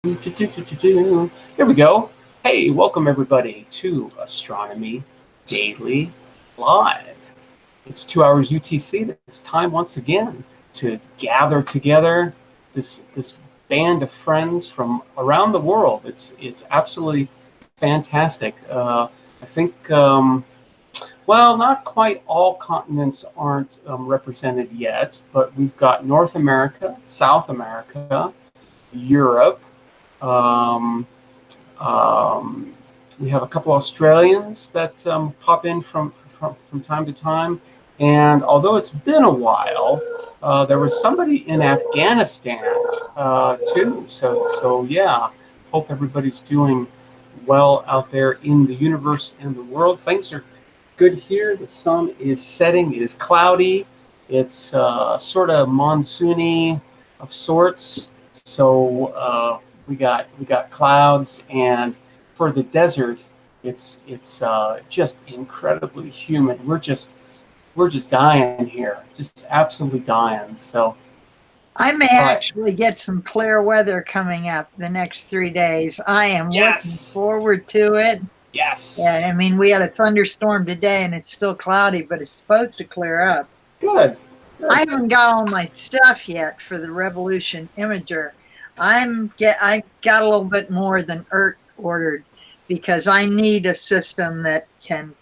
Here we go. Hey, welcome everybody to Astronomy Daily Live. It's 2 hours UTC. It's time once again to gather together this band of friends from around the world. It's absolutely fantastic. I think well, not quite all continents aren't represented yet, but we've got North America, South America, Europe. Um, we have a couple Australians that pop in from time to time. And although it's been a while, there was somebody in Afghanistan too. So yeah, hope everybody's doing well out there in the universe and the world. Things are good here. The sun is setting. It is cloudy. It's sort of monsoony of sorts. So we got clouds, and for the desert, it's just incredibly humid. We're just dying here, just absolutely dying. So I may actually get some clear weather coming up the next 3 days. I am looking forward to it. Yes. Yeah, I mean, we had a thunderstorm today, and it's still cloudy, but it's supposed to clear up. Good. I haven't got all my stuff yet for the Revolution Imager. I got a little bit more than ERT ordered because I need a system that can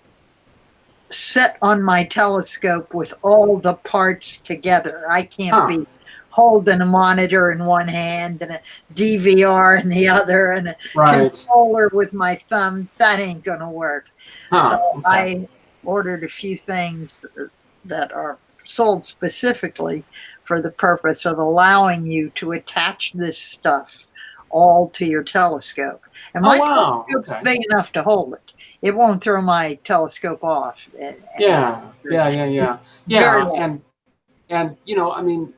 sit on my telescope with all the parts together. I can't be holding a monitor in one hand and a DVR in the other and a controller with my thumb. That ain't gonna work. So I ordered a few things that are sold specifically for the purpose of allowing you to attach this stuff all to your telescope. And my telescope's big enough to hold it. It won't throw my telescope off. Yeah. And you know, I mean,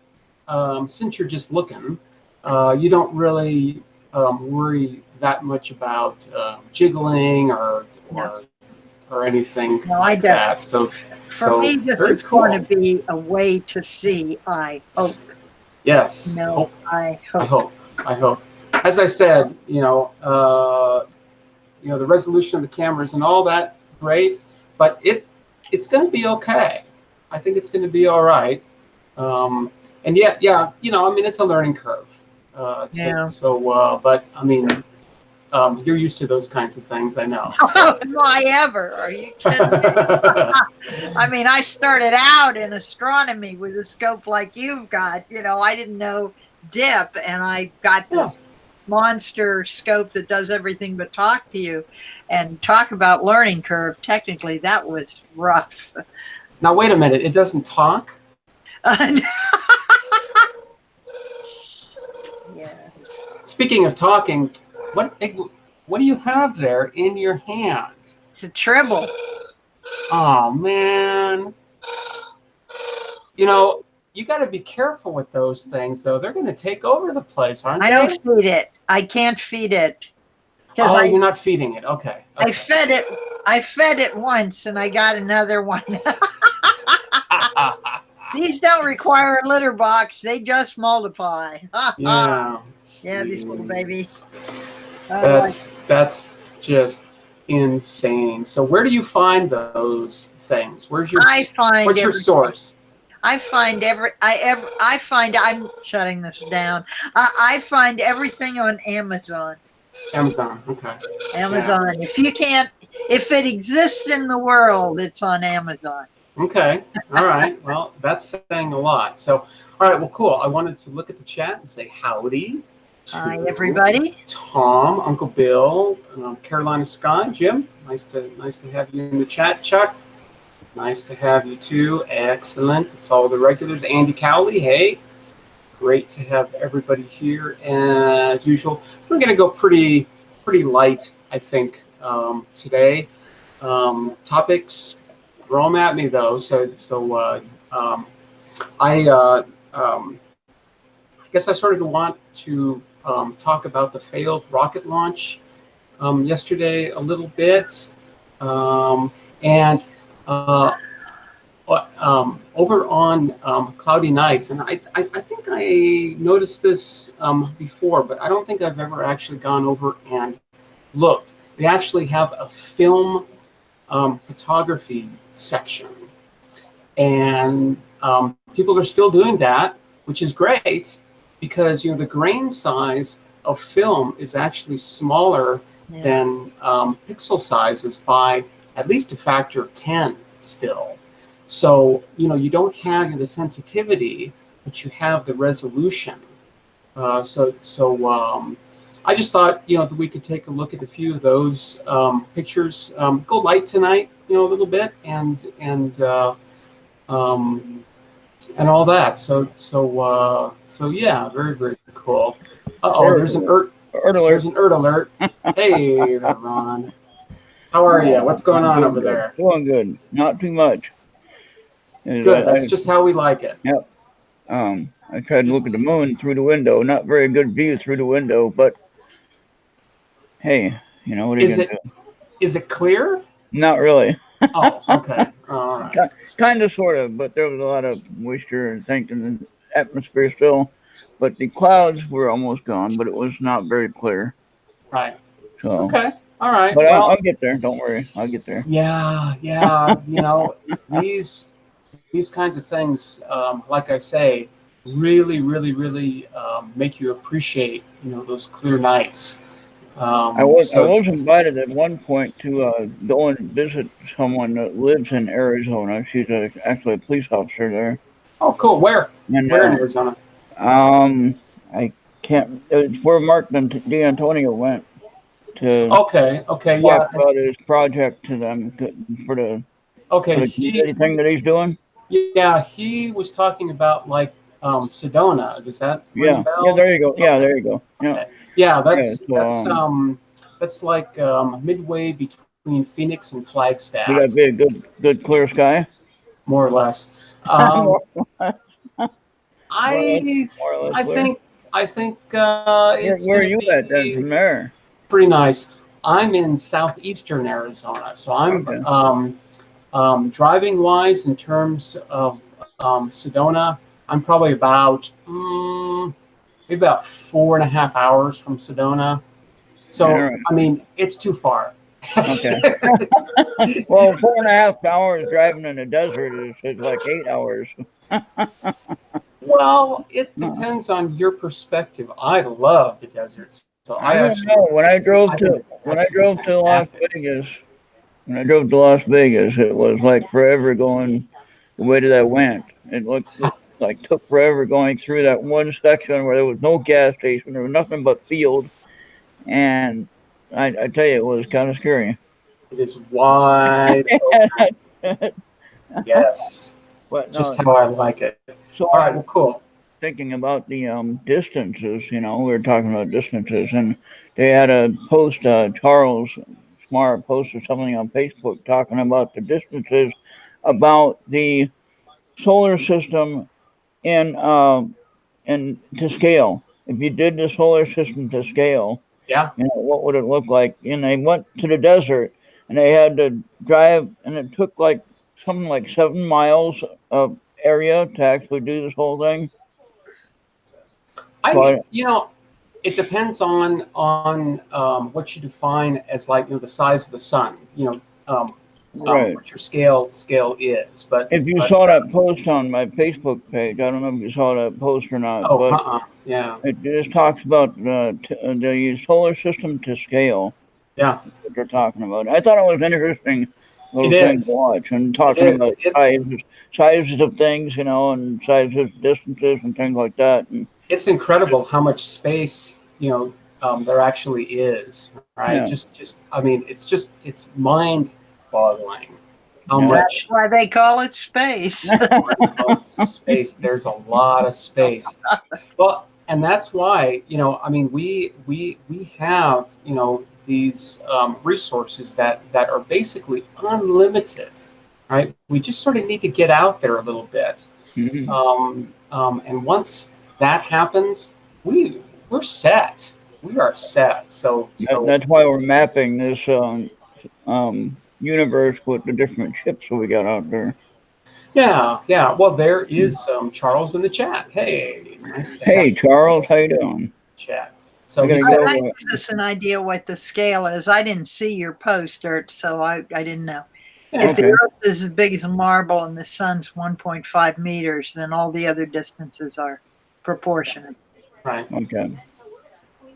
since you're just looking, you don't really worry that much about jiggling or anything like that. So for me, this is going to be a way to see. I hope. Yes. No, I hope. As I said, you know, the resolution of the cameras and all that, great, but it's going to be okay. I think it's going to be all right. And yeah, you know, I mean, it's a learning curve. But I mean, you're used to those kinds of things, I know. So. Am I ever? Are you kidding me? I mean, I started out in astronomy with a scope like you've got. You know, I didn't know dip, and I got this monster scope that does everything but talk to you. And talk about learning curve. Technically, that was rough. Now, wait a minute. It doesn't talk? Yeah. Speaking of talking, what do you have there in your hand? It's a tribble. Oh man. You know, you got to be careful with those things, though. They're going to take over the place, aren't they? I don't feed it. I can't feed it. Oh, you're not feeding it. Okay. I fed it once, and I got another one. These don't require a litter box. They just multiply. Yeah. Yeah, these little babies. That's just insane. So where do you find those things? What's your source? I'm shutting this down. I find everything on Amazon. Amazon, okay. Amazon. Yeah. If it exists in the world, it's on Amazon. Okay. All right. Well, that's saying a lot. So, all right. Well, cool. I wanted to look at the chat and say howdy. Hi, everybody. Tom, Uncle Bill, Carolina Sky, Jim. Nice to have you in the chat. Chuck, nice to have you too. Excellent. It's all the regulars. Andy Cowley, hey. Great to have everybody here as usual. We're going to go pretty light, I think, today. Topics. Throw them at me though. I guess I started to want to talk about the failed rocket launch yesterday a little bit, and over on cloudy nights, and I think I noticed this before, but I don't think I've ever actually gone over and looked. They actually have a film photography section, and people are still doing that, which is great because the grain size of film is actually smaller than pixel sizes by at least a factor of 10 still. So you don't have the sensitivity, but you have the resolution. I just thought that we could take a look at a few of those pictures. Go light tonight, a little bit, and all that. So yeah, very, very cool. There's an Ert alert. There's an Ert alert. Hey there, Ron. How are you? What's going on over there? Doing good. Not too much. Good. That's just how we like it. Yep. I tried to look at the moon through the window. Not very good view through the window, but hey, what are you gonna do? Is it clear? Not really. Oh, okay. All right. Kind of, sort of, but there was a lot of moisture and things in the atmosphere still. But the clouds were almost gone, but it was not very clear. Right. So, okay. All right. But I'll get there. Don't worry. I'll get there. Yeah. These kinds of things, like I say, really, really, really make you appreciate, those clear nights. I was invited at one point to go and visit someone that lives in Arizona. She's actually a police officer there. Oh, cool. Where in Arizona? I can't. It's where Mark D'Antonio went to. Okay. Yeah. About his project to them for the. Okay. For the thing that he's doing. Yeah, he was talking about like Sedona. Does that ring a bell? Yeah, there you go. Yeah, there you go. Yeah. Okay. Yeah, that's like midway between Phoenix and Flagstaff. You got a good clear sky. More or less. I think it's where are you at then from there? Pretty nice. I'm in southeastern Arizona, so I'm driving wise in terms of Sedona. I'm probably about maybe about 4.5 hours from Sedona. So right. I mean, it's too far. Okay. Well, 4.5 hours driving in the desert is like 8 hours. Well, it depends on your perspective. I love the deserts. So I don't know. When I drove to Las Vegas, it was like forever going the way that I went. It took forever going through that one section where there was no gas station. There was nothing but field, and I tell you, it was kind of scary. It is wide open. Yes. But just how I like it. So all right, well, cool. Thinking about the distances, we were talking about distances, and they had a post, Charles Smart posted something on Facebook talking about the distances about the solar system in to scale. If you did the solar system to scale, what would it look like? And they went to the desert, and they had to drive, and it took like something like 7 miles of area to actually do this whole thing. It depends on what you define as like the size of the sun. Right. What your scale is. But if you saw that post on my Facebook page, I don't know if you saw that post or not. Oh, but yeah. It just talks about the solar system to scale. Yeah. What they're talking about. I thought it was interesting. Little thing to watch and talking about sizes of things, and sizes of distances and things like that. And it's incredible how much space there actually is, right? Yeah. Just I mean, it's mind-boggling how much. That's why they call it space. Space. There's a lot of space. Well, and that's why I mean, we have these resources that are basically unlimited, right? We just sort of need to get out there a little bit. Mm-hmm. And once that happens, we're set. We are set. So that's why we're mapping this universe with the different ships that we got out there. Yeah, yeah. Well, there is Charles in the chat. Hey, nice to have Hey, Charles, how you doing? you in the chat. I So he gotta said, go. That gives us an idea what the scale is. I didn't see your post, Ert, so I didn't know. yeah, If the Okay. Earth is as big as a marble and the sun's 1.5 meters, then all the other distances are proportionate. right. Okay.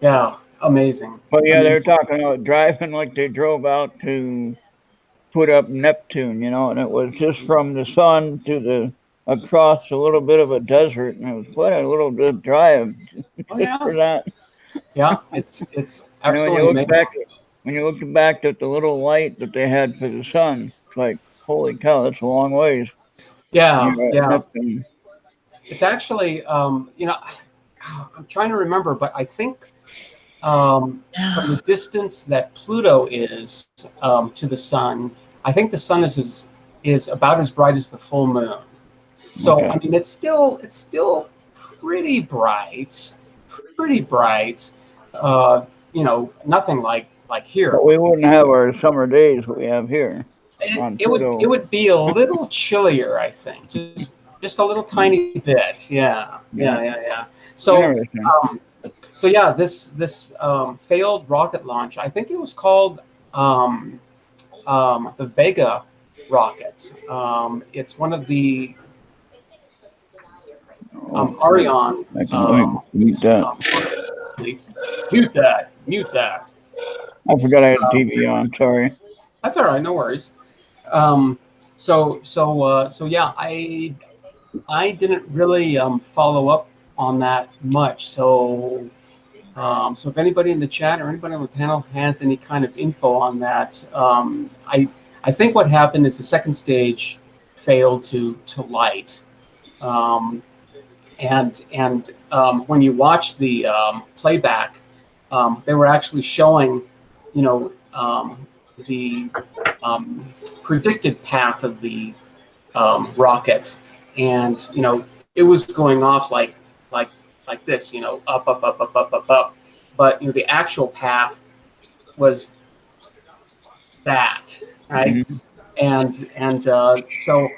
Yeah, amazing. But yeah, Amazing. they're talking about driving like they drove out to put up Neptune, and it was just from the sun to the across a little bit of a desert, and it was quite a little bit drive Oh just yeah, for that. yeah. It's And when you absolutely look amazing. back, at the little light that they had for the sun, it's like, holy cow, that's a long ways. Yeah, You're at yeah. Neptune. It's actually, I'm trying to remember, but I think from the distance that Pluto is to the sun, I think the sun is about as bright as the full moon. So Okay. I mean, it's still pretty bright. Uh, nothing like here. But we wouldn't have our summer days we have here on It Pluto. would be a little chillier, I think, just a little tiny bit. Yeah, Yeah. yeah, yeah, yeah. So Interesting. so yeah, this failed rocket launch. I think it was called the Vega rocket. It's one of the Oh, Ariane I can let me mute that. rocket fleet. Mute that. Mute that. I forgot I had TV on. Sorry. That's all right. No worries. Um, so yeah, I didn't really follow up on that much. So if anybody in the chat or anybody on the panel has any kind of info on that, I think what happened is the second stage failed to light, um, and when you watch the playback, they were actually showing, you know, the predicted path of the rocket, and it was going off like this, up, but the actual path was that, right? Mhm. And so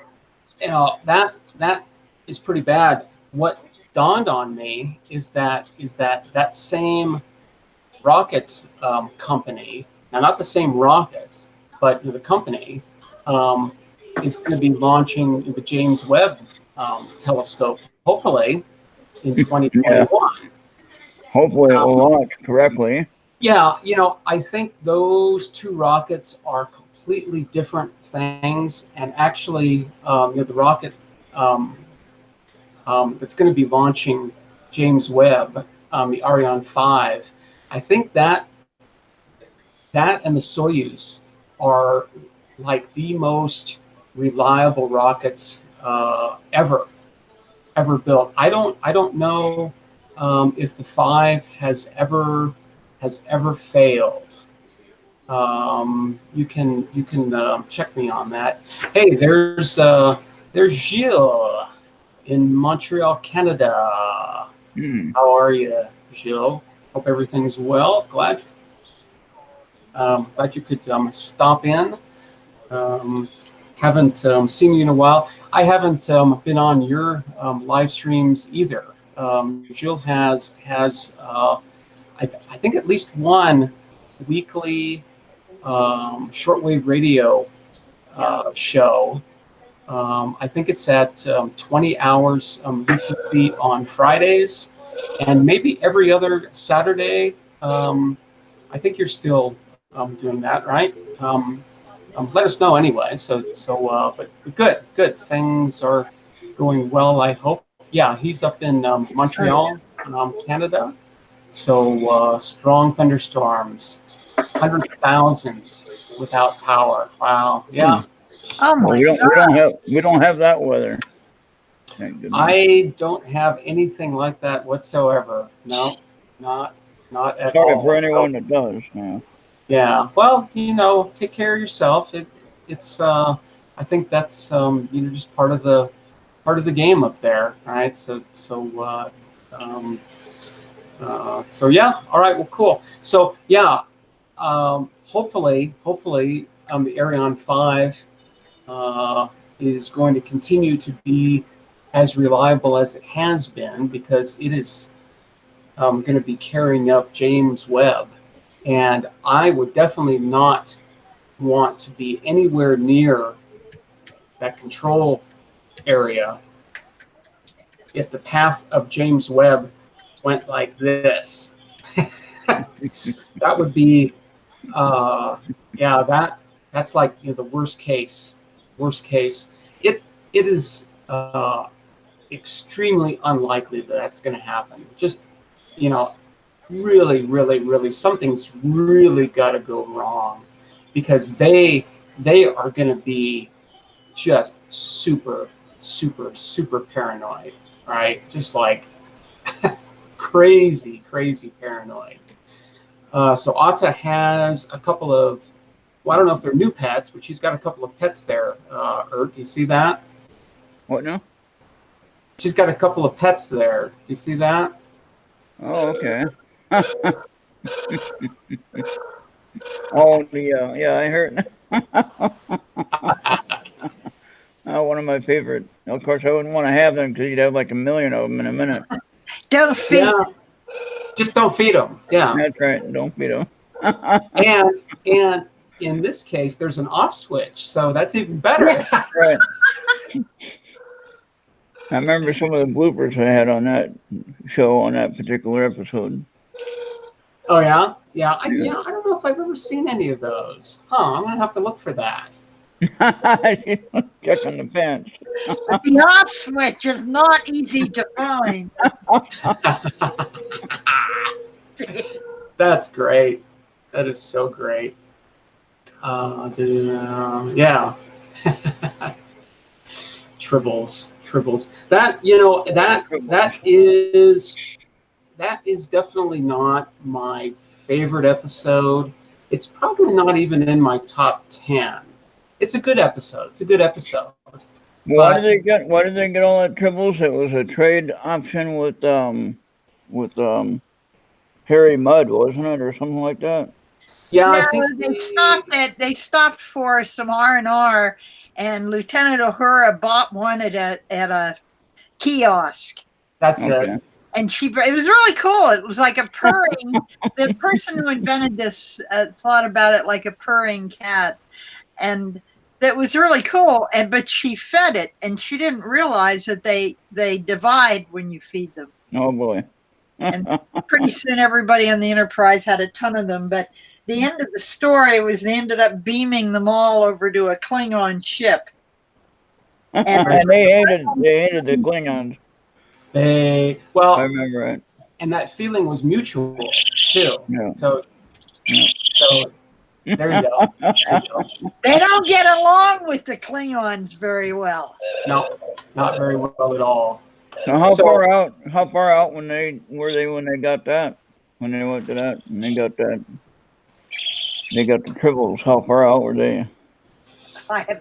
that is pretty bad. What dawned on me is that same rocket company, now not the same rocket, but the company um, is going to be launching the James Webb telescope, hopefully in Yeah. 2021. Hopefully it will Um, launch correctly. yeah, I think those two rockets are completely different things, and actually, the rocket um, that's going to be launching James Webb, the Ariane 5, I think that and the Soyuz are like the most reliable rockets ever built. I don't know if the 5 has ever failed. You can check me on that. Hey, there's Gilles in Montreal, Canada. Hmm. How are you, Gilles? Hope everything's well. Glad you could stop in. Um, haven't seen you in a while. I haven't been on your live streams either. Jill has I think at least one weekly shortwave radio show. I think it's at 20 hours UTC on Fridays, and maybe every other Saturday. I think you're still doing that, right? Let us know anyway. But good. Things are going well, I hope. Yeah, he's up in Montreal, Canada. So strong thunderstorms, 100,000 without power. Wow. Yeah. Oh Well, my we don't have that weather. Thank goodness. I don't have anything like that whatsoever. No, not at Sorry all. for anyone that does. Yeah. Yeah. Well, take care of yourself. It's I think that's just part of the game up there. All right. So yeah. All right. Well, cool. So yeah. Hopefully, the Ariane 5 is going to continue to be as reliable as it has been, because it is going to be carrying up James Webb. And I would definitely not want to be anywhere near that control area if the path of James Webb went like this. That would be, that's like, you know, the worst case. Worst case. It is extremely unlikely that that's going to happen. Just, you know, really, really, really, something's really got to go wrong, because they are going to be just super, super, super paranoid, right? Just like crazy, crazy paranoid. So Atta has a couple of, well, I don't know if they're new pets, but she's got a couple of pets there. Do you see that? What now? She's got a couple of pets there. Do you see that? Oh, okay. Oh, yeah, I heard. One of my favorite. Of course, I wouldn't want to have them because you'd have like a million of them in a minute. Don't feed. Yeah. Just don't feed them. Yeah. That's right. Don't feed them. and in this case, there's an off switch, so that's even better. Right. I remember some of the bloopers I had on that show, on that particular episode. Oh yeah, yeah. I don't know if I've ever seen any of those. I'm gonna have to look for that. Check on the fence. But the off switch is not easy to find. That's great. That is so great. Yeah. Tribbles. That, you know, that is definitely not my favorite episode. It's probably not even in my top 10. It's a good episode. Why did they get all that tribbles? It was a trade option with Harry Mudd, wasn't it, or something like that? Yeah, no, I think they stopped it. They stopped for some R&R, and Lieutenant Uhura bought one at a kiosk. That's it. And it was really cool. It was like a purring. The person who invented this thought about it like a purring cat, and that was really cool. But she fed it, and she didn't realize that they divide when you feed them. Oh boy! And pretty soon, everybody on the Enterprise had a ton of them. But the end of the story was they ended up beaming them all over to a Klingon ship. And they hated the Klingons. I remember it. And that feeling was mutual too. Yeah. So there you go. They don't get along with the Klingons very well. No, not very well at all. So how far out when they got that? When they went to that and they got the tribbles, how far out were they? I have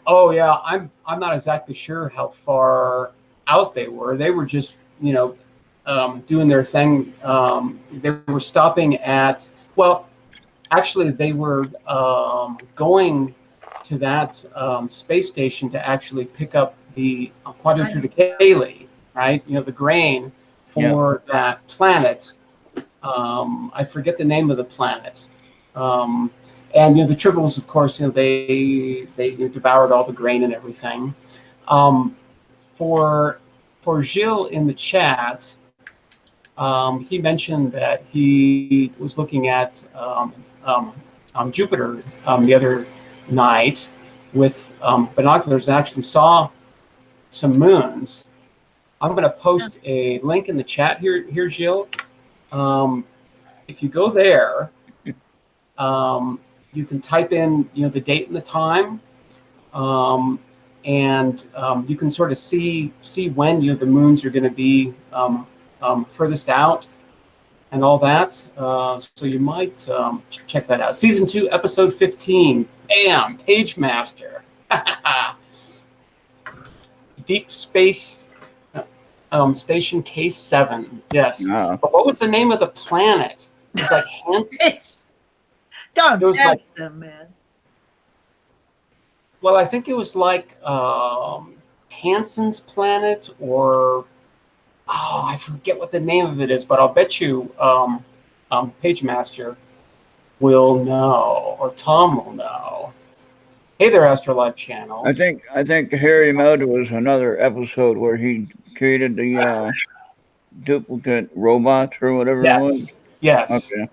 oh yeah, I'm not exactly sure how far out they were. They were just, you know, doing their thing. They were stopping at, well, actually they were going to that space station to actually pick up the quadriticale, right? You know, the grain for that planet. I forget the name of the planet. And you know, the tribbles, of course, you know, they devoured all the grain and everything. For Gilles in the chat, he mentioned that he was looking at Jupiter the other night with binoculars and actually saw some moons. I'm going to post a link in the chat here, Gilles. If you go there, you can type in, you know, the date and the time, and you can sort of see when, you know, the moons are going to be furthest out and all that. So you might check that out. Season 2, episode 15. Bam! Page Master. Deep Space Station K7. Yes. Oh. But what was the name of the planet? It was like Don't it was like them, man. Well, I think it was like Hansen's planet, or I forget what the name of it is, but I'll bet you Page Master will know, or Tom will know. Hey there, Astrolife Channel. I think Harry Melda was another episode where he created the duplicate robots or whatever it was. Yes, yes. Okay.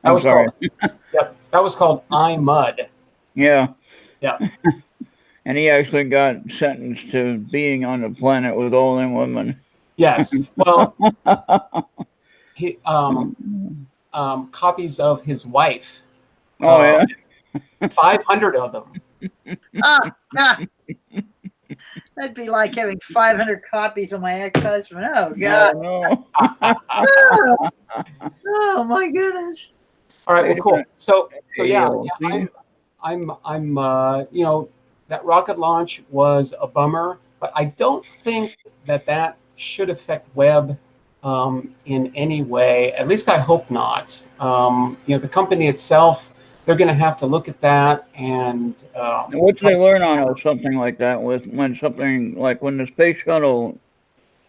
That I'm was sorry. called. Yep, that was called I Mud. Yeah. Yeah. And he actually got sentenced to being on the planet with all them women. Yes. Well, he copies of his wife. Oh yeah. 500 of them. Ah, ah. That'd be like having 500 copies of my ex-husband. Oh God! No. Oh my goodness! All right. Well, cool. So yeah, AOC. I'm you know, that rocket launch was a bummer, but I don't think that should affect Webb in any way. At least I hope not. You know, the company itself, they're going to have to look at that and What do they learn on something like that with when something like when the space shuttle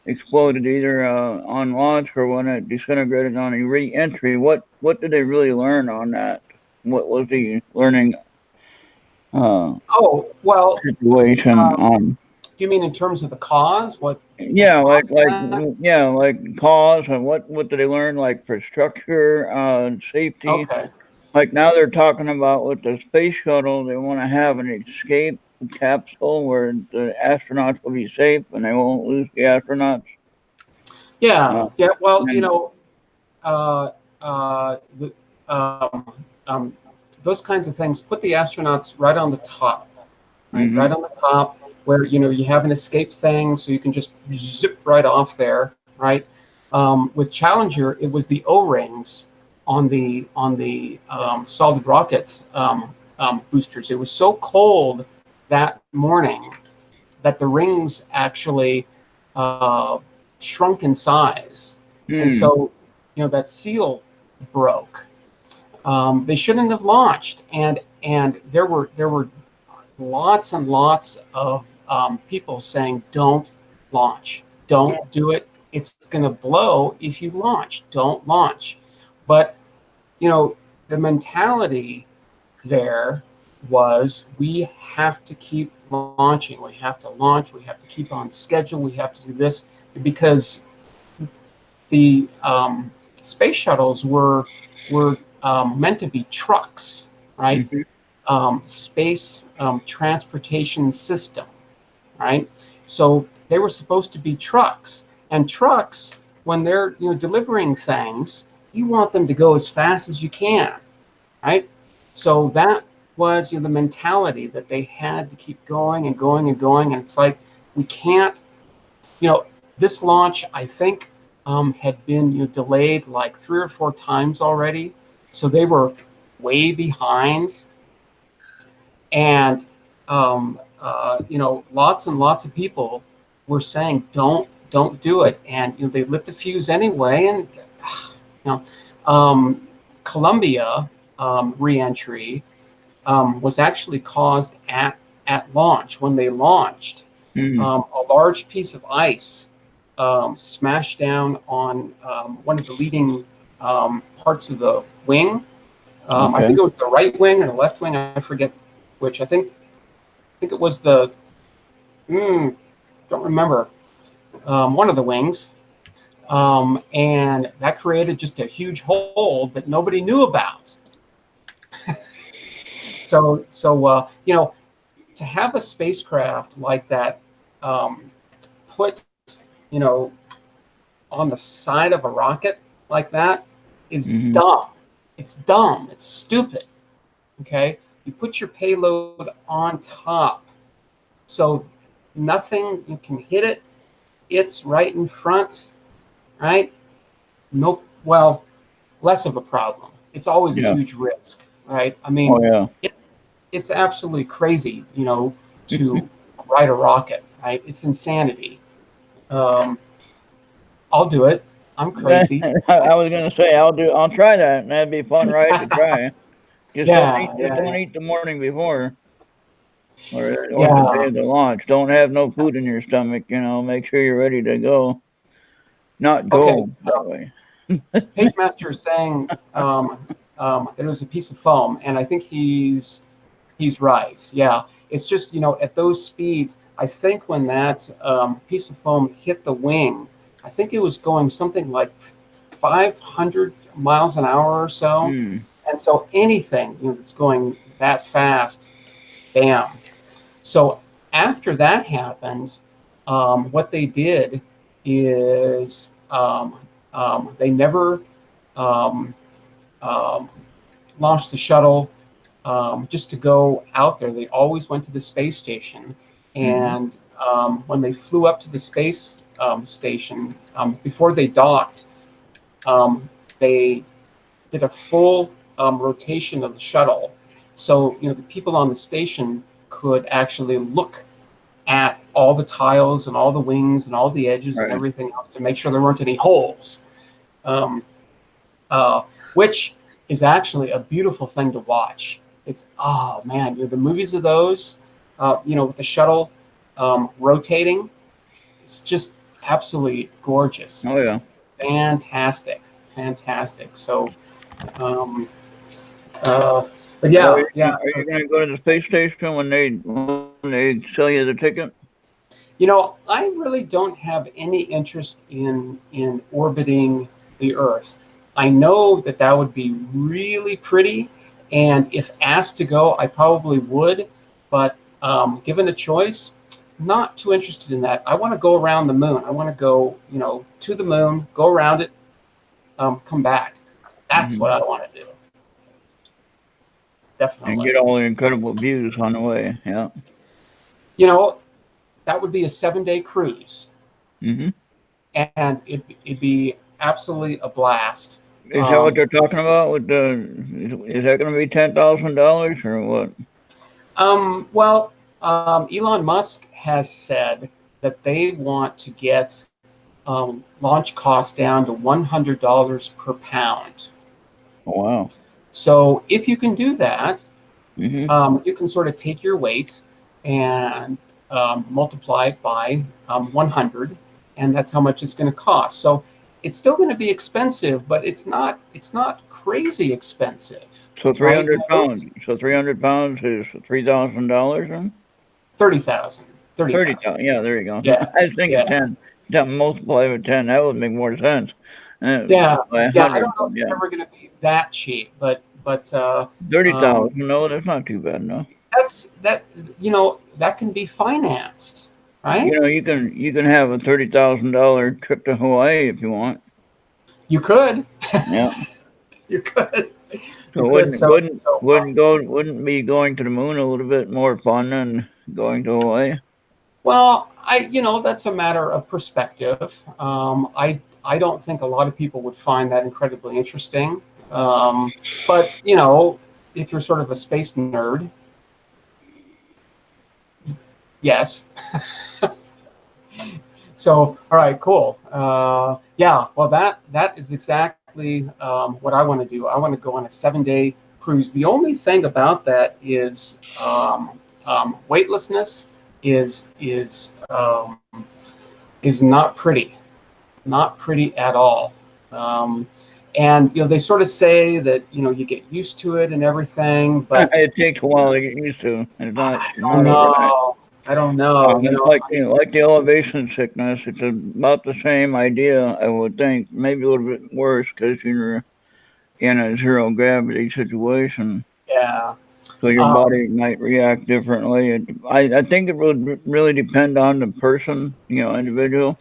exploded either on launch or when it disintegrated on a re-entry? What did they really learn on that? What was the learning oh, well, situation on? do you mean in terms of the cause? What Yeah, caused that? like cause and what do they learn like for structure, safety? Okay. Like now they're talking about with the space shuttle, they want to have an escape capsule where the astronauts will be safe and they won't lose the astronauts. Yeah. Yeah. Well, you And know, the, those kinds of things put the astronauts right on the top, right? mhm. Right on the top, where you know you have an escape thing, so you can just zip right off there, right? With Challenger, it was the O-rings on the solid rocket boosters. It was so cold that morning that the rings actually shrunk in size, and so you know that seal broke. They shouldn't have launched, and there were lots and lots of people saying, "Don't launch, don't do it. It's going to blow if you launch. Don't launch." But you know, the mentality there was, we have to keep launching. We have to launch. We have to keep on schedule. We have to do this because the space shuttles were meant to be trucks, right? Space transportation system, right? So they were supposed to be trucks, and trucks, when they're delivering things, you want them to go as fast as you can, right? So that was the mentality that they had to keep going and going and going, and it's like, we can't, this launch, I think, had been delayed like 3 or 4 times already, so they were way behind, and lots and lots of people were saying, don't do it, and they lit the fuse anyway, and Columbia reentry was actually caused at launch. When they launched, a large piece of ice smashed down on one of the leading parts of the wing. I think it was the right wing or the left wing. I forget which. I think it was the. Don't remember. One of the wings. And that created just a huge hole that nobody knew about. So to have a spacecraft like that put, on the side of a rocket like that is dumb. It's dumb. It's stupid. Okay, you put your payload on top, so nothing can hit it. It's right in front, right? Nope. Well, less of a problem. It's always a huge risk, right? I mean, it's absolutely crazy, to ride a rocket, right? It's insanity. I'll do it. I'm crazy. I was gonna say I'll try that. That'd be a fun ride to try. Just don't eat the morning before. or the day Yeah. of the launch. Don't have no food in your stomach. Make sure you're ready to go. Not Okay. go that way. Page Master is saying there was a piece of foam, and I think he's right. Yeah, it's just at those speeds. I think when that piece of foam hit the wing, I think it was going something like 500 miles an hour or so, Hmm. and so anything that's going that fast, bam. So after that happened, what they did is they never um, um, launched the shuttle just to go out there. They always went to the space station. Hmm. And when they flew up to the space station, before they docked, um, they did a full rotation of the shuttle. So, the people on the station could actually look at all the tiles and all the wings and all the edges and Right. everything else to make sure there weren't any holes. Um, which is actually a beautiful thing to watch. It's oh man, the movies of those, with the shuttle rotating, it's just absolutely gorgeous. Oh It's yeah. fantastic, fantastic. So, um, but So yeah, yeah. are So, you going to go to the space station when they sell you the ticket? I really don't have any interest in orbiting the Earth. I know that would be really pretty, and if asked to go, I probably would. But given a choice, not too interested in that. I want to go around the moon. I want to go, to the moon, go around it, come back. That's Hmm. what I want to do. And Definitely. get all the incredible views on the way. Yeah. You know, that would be a 7-day cruise, Hmm. and it'd be absolutely a blast. Is that what Um, they're talking about with is that going to be $10,000 or what? well, Elon Musk has said that they want to get launch costs down to $100 per pound. Oh, wow. So if you can do that, Hmm. you can sort of take your weight and multiply it by 100, and that's how much it's going to cost. So it's still going to be expensive, but it's not crazy expensive, So right? 300 pounds. So 300 pounds is $3,000 then? 30,000, 30,000. 30,000. Yeah, there you go. Yeah, I was thinking yeah. 10. That multiply with 10. That would make more sense. Yeah, By yeah. I 100. don't know if it's Yeah. ever going to be that cheap, but 30,000. No, that's not too bad. No. that can be financed, right? You can have a $30,000 trip to Hawaii if you want. You could, Yeah. you could, you So could. wouldn't So wouldn't so wouldn't go wouldn't be going to the moon a little bit more fun than going to Hawaii? well, that's a matter of perspective. I don't think a lot of people would find that incredibly interesting. But if you're sort of a space nerd, yes. So, all right, cool. Yeah, well, that is exactly what I want to do. I want to go on a 7-day cruise. The only thing about that is weightlessness is not pretty at all. Um, and they sort of say that you get used to it and everything, but It takes a while to get used to. It's not I don't not overnight. know. I don't know. It's like the elevation sickness. It's about the same idea, I would think. Maybe a little bit worse because you're in a zero gravity situation, Yeah. so your Um, body might react differently. I think it would really depend on the person, individual.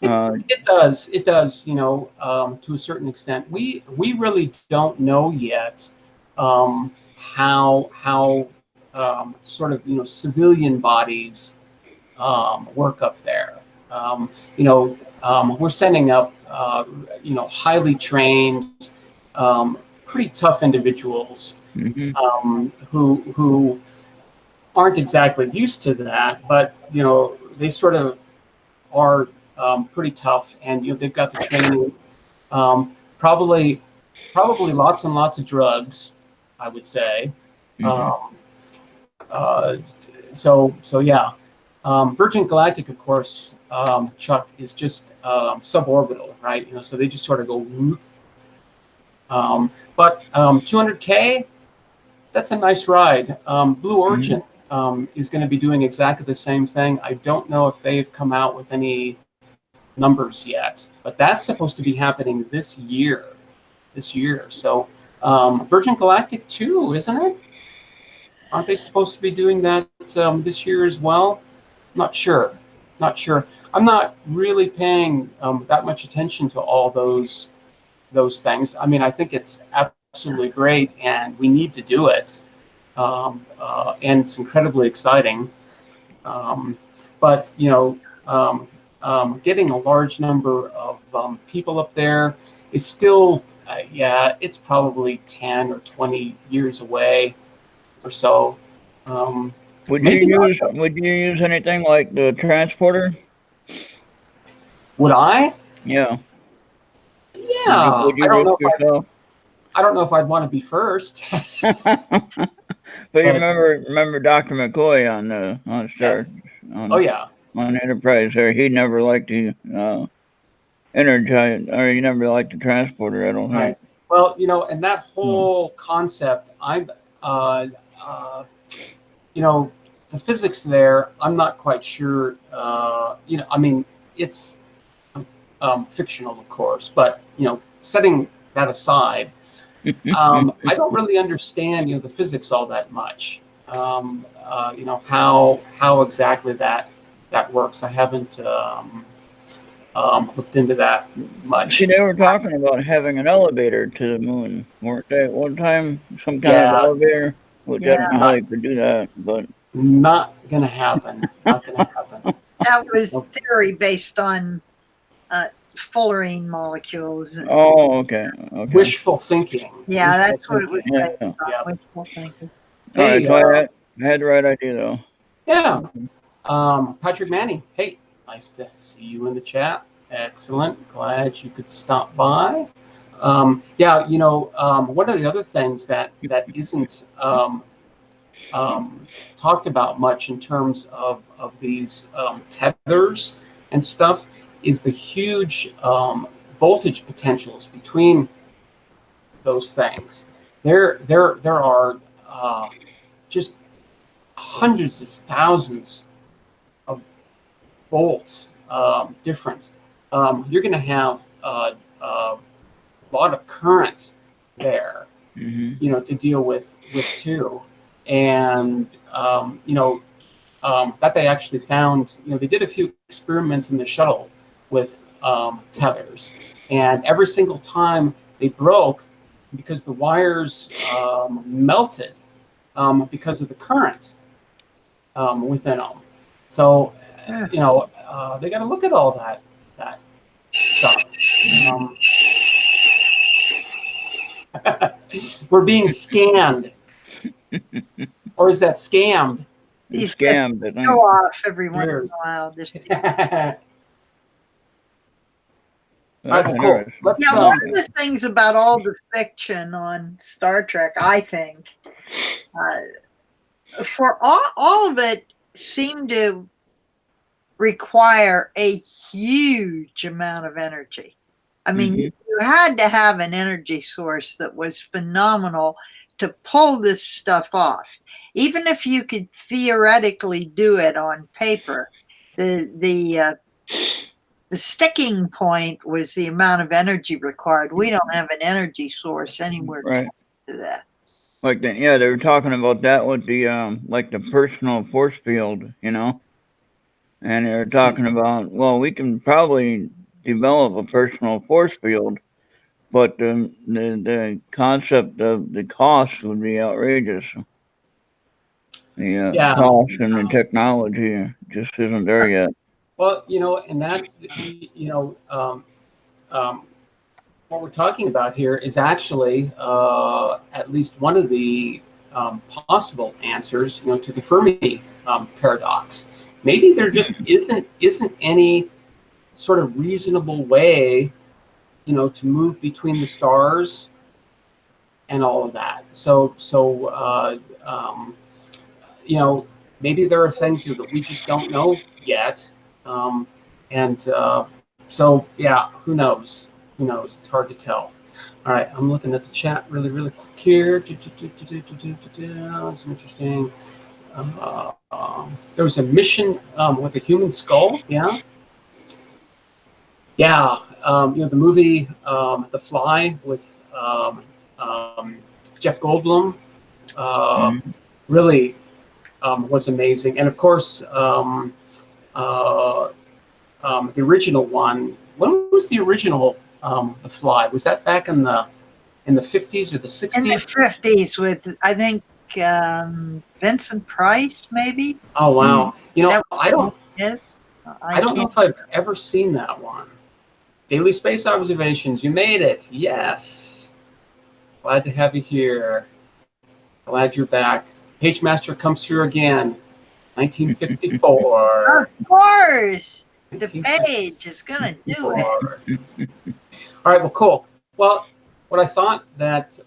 It Uh, it does. It does, to a certain extent. We really don't know yet how sort of civilian bodies work up there. We're sending up highly trained, pretty tough individuals hmm who aren't exactly used to that, but they sort of are pretty tough, and they've got the training. Probably lots and lots of drugs, I would say. hmm Um, So yeah, Virgin Galactic, of course, Chuck, is just suborbital, right? So they just sort of go. Whoop. But 200K, that's a nice ride. Blue Origin is going to be doing exactly the same thing. I don't know if they've come out with any numbers yet, but that's supposed to be happening this year. So Virgin Galactic too, isn't it? Aren't they supposed to be doing that this year as well? Not sure. I'm not really paying that much attention to all those things. I mean, I think it's absolutely great, and we need to do it, and it's incredibly exciting. But getting a large number of people up there is still, it's probably 10 or 20 years away or so. Would you use anything like the transporter? Would I? Yeah. Yeah. Would you risk yourself? I don't know if I'd want to be first. But you remember Dr. McCoy on Star? Yes. On Enterprise there, he never liked to energize, or he never liked the transporter, I don't think. Right. Well, and that whole concept, the physics there, I'm not quite sure. I mean, it's fictional, of course, but setting that aside, I don't really understand the physics all that much. How exactly that works. I haven't looked into that much. See, they were talking about having an elevator to the moon, weren't they? At one time, some kind of elevator. Which I don't know how they could do that, but not gonna happen. That was theory based on fullerene molecules. Oh, okay. Wishful thinking. Yeah, that's what it was based on. Wishful thinking. All right, so I had the right idea though. Yeah. Patrick Manning. Hey, nice to see you in the chat. Excellent. Glad you could stop by. One of the other things that isn't talked about much in terms of these tethers and stuff is the huge voltage potentials between those things. There are just hundreds of thousands of volts different. You're going to have a lot of current there, to deal with too. And that they actually found, they did a few experiments in the shuttle with tethers, and every single time they broke because the wires melted because of the current within them. So they got to look at all that stuff. We're being scanned. Or is that scammed? He's scammed. Go off every once in a while. Just Cool. One of the things about all the fiction on Star Trek, I think, for all of it seemed to require a huge amount of energy. I mean, you had to have an energy source that was phenomenal to pull this stuff off. Even if you could theoretically do it on paper, the sticking point was the amount of energy required. We don't have an energy source anywhere close to that. Like that, yeah, they were talking about that with the like the personal force field, and they're talking about, well, we can probably develop a personal force field, but the concept of the cost would be outrageous. The cost and the technology just isn't there yet. Well, and that, what we're talking about here is actually at least one of the possible answers, to the Fermi paradox. Maybe there just isn't any sort of reasonable way, to move between the stars and all of that. So you know, maybe there are things that we just don't know yet. Um, and so, yeah, who knows? Who knows? It's hard to tell. All right, I'm looking at the chat really quick here. Some interesting. There was a mission with a human skull. Yeah. Yeah. You know, the movie The Fly with Jeff Goldblum really was amazing. And of course, the original one. When was the original The Fly? Was that back in the 50s or the In the 60s? 50s with, I think, Vincent Price, maybe? Oh wow! You know, That I don't is. I don't know if I've ever seen that one. Daily Space Observations. You made it. Yes. Glad to have you here. Glad you're back. Page Master comes through again. 1954. Of course, the page is gonna do it. All right. Well, cool. Well, what I thought that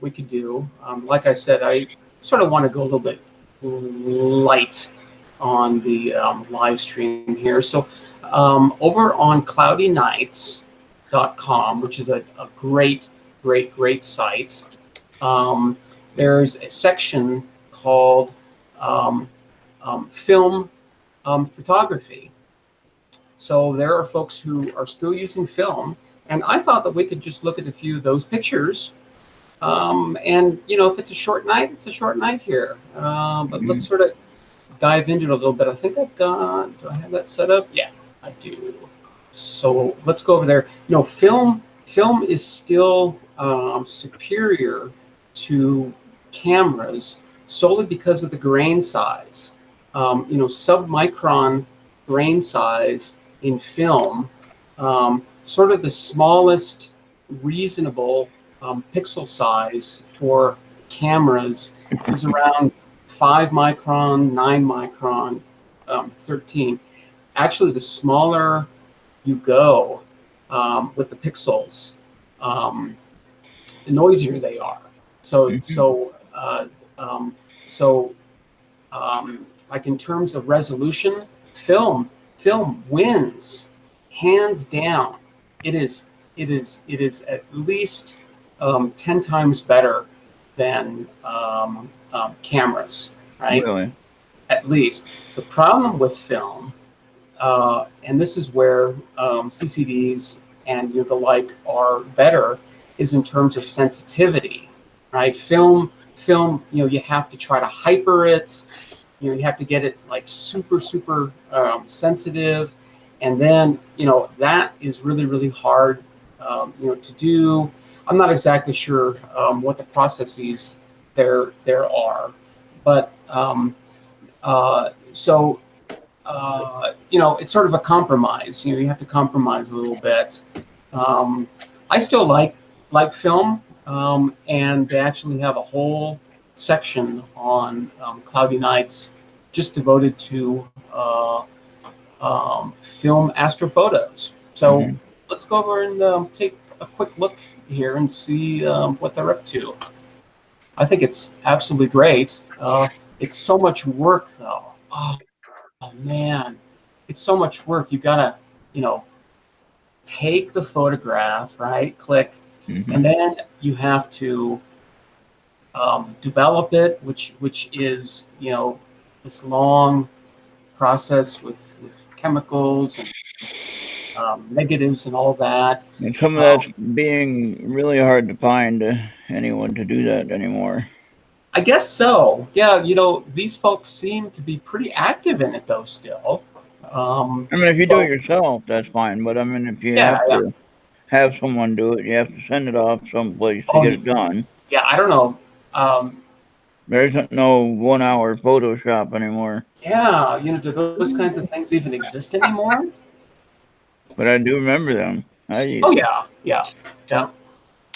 we could do, like I said, I sort of want to go a little bit light on the live stream here. So over on cloudynights.com, which is a great site, there's a section called film photography. So there are folks who are still using film, and I thought that we could just look at a few of those pictures. And you know, if it's a short night, it's a short night here. But let's sort of dive into it a little bit. I think I've got. Do I have that set up? Yeah, I do. So let's go over there. You know, film is still superior to cameras solely because of the grain size. You know, submicron grain size in film, sort of the smallest reasonable pixel size for cameras is around 5 micron, 9 micron, 13. Actually, the smaller you go with the pixels, the noisier they are. So like in terms of resolution, film wins hands down. It is at least 10 times better than cameras, right? Really? At least. The problem with film, and this is where CCDs and the like are better, is in terms of sensitivity, right? Film, you have to try to hyper it. You have to get it like super sensitive, and then that is really hard to do. I'm not exactly sure what the processes there are, but it's sort of a compromise. You have to compromise a little bit. I still like film, and they actually have a whole section on Cloudy Nights just devoted to film astrophotos. So let's go over and take a quick look here and see what they're up to. I think it's absolutely great. It's so much work, though. Oh man, it's so much work. You gotta, take the photograph, right? Click, and then you have to develop it, which is this long process with chemicals and negatives and all that. And some of that's being really hard to find anyone to do that anymore. I guess so. Yeah, these folks seem to be pretty active in it, though, still. I mean, if you do it yourself, that's fine. But I mean, if you have to have someone do it, you have to send it off someplace to get it done. Yeah, I don't know. There isn't no 1 hour Photoshop anymore. Yeah, do those kinds of things even exist anymore? But I do remember them. Yeah.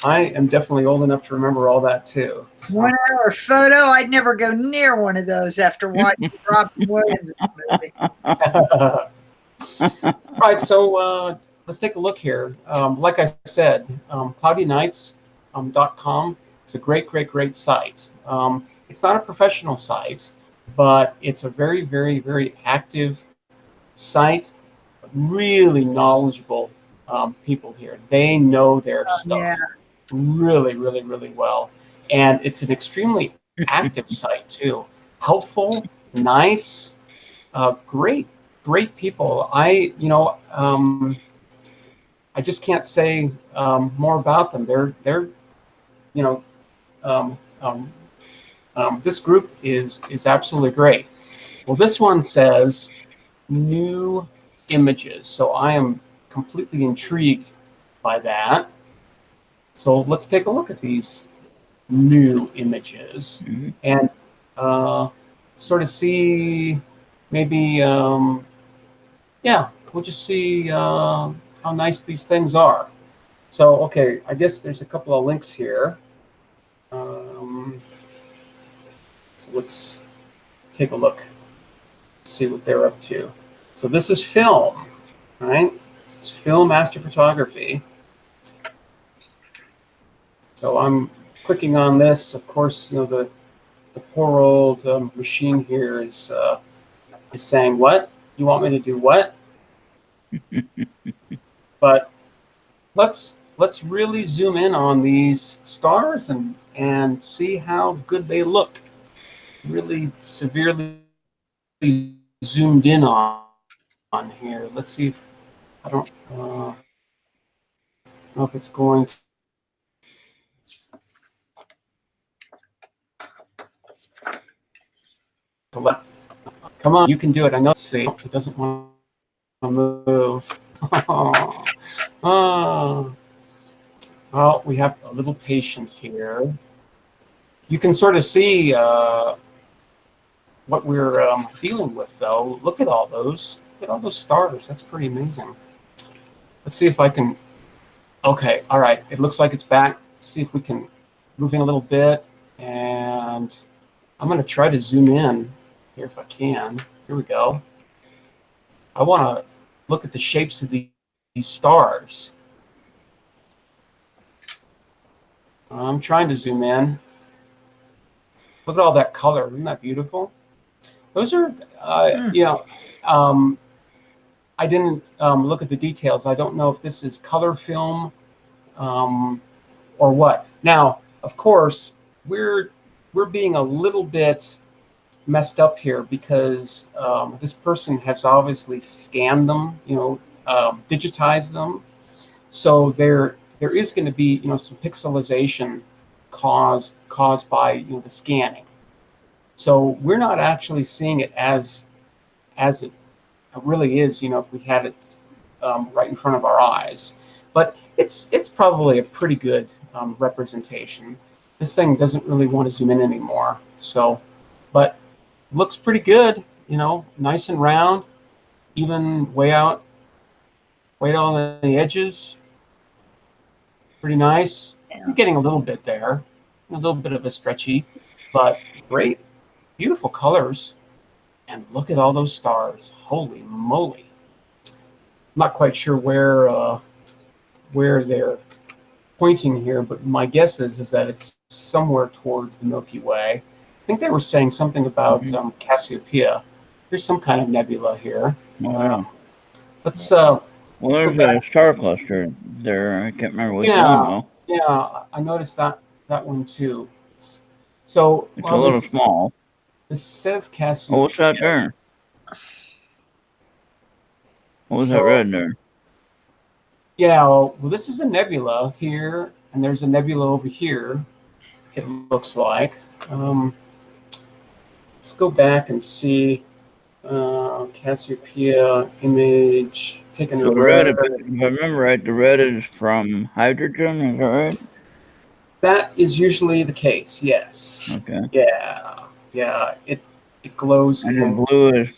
I am definitely old enough to remember all that too. So. 1 hour photo? I'd never go near one of those after watching Robin Williams movie. All right, so let's take a look here. Like I said, cloudynights.com is a great site. It's not a professional site, but it's a very, very, very active site. Really knowledgeable people here. They know their Yeah. stuff really, really, really well. And it's an extremely active site too. Helpful, nice, great, great people. I just can't say more about them. They're, you know, um, um, this group is absolutely great. Well, this one says new images, so I am completely intrigued by that. So let's take a look at these new images Mhm. and sort of see maybe yeah, we'll just see how nice these things are. So okay, I guess there's a couple of links here. So let's take a look, see what they're up to. So this is film, right? This is film astrophotography. So I'm clicking on this. Of course, the poor old machine here is saying, "What? You want me to do what?" But let's really zoom in on these stars and see how good they look. Really severely zoomed in on here. Let's see if I don't know if it's going to let. Come on, you can do it. I know. Let's see, it doesn't want to move. Oh, well, we have a little patience here. You can sort of see what we're dealing with, though. Look at all those. Look at all those stars. That's pretty amazing. Let's see if I can. Okay, all right. It looks like it's back. Let's see if we can move in a little bit. And I'm going to try to zoom in here if I can. Here we go. I want to look at the shapes of these stars. I'm trying to zoom in. Look at all that color. Isn't that beautiful? Those are, um, I didn't look at the details. I don't know if this is color film um, or what. Now, of course, we're being a little bit messed up here because this person has obviously scanned them, digitized them. So there is going to be some pixelization caused by the scanning. So we're not actually seeing it as it really is, if we had it right in front of our eyes. But it's probably a pretty good representation. This thing doesn't really want to zoom in anymore. So, but looks pretty good, nice and round, even way out on the edges. Pretty nice. You're getting a little bit there, a little bit of a stretchy, but great, beautiful colors. And look at all those stars. Holy moly. I'm not quite sure where they're pointing here, but my guess is that it's somewhere towards the Milky Way. I think they were saying something about Cassiopeia. There's some kind of nebula here. Oh, yeah. Let's Well, let's go there's back. a star cluster there. I can't remember which one, Yeah, though. yeah, I noticed that one too. So It's a little small. this says Oh, what's that Cassiopeia. there? What was that So red there? yeah, well, this is a nebula here, and there's a nebula over here. It looks like. Um, let's go back and see Cassiopeia image. Taking a So the red, red. if I remember right, the red is from hydrogen. Is that right? That is usually the case. Yes. Okay. Yeah. Yeah. It glows And in.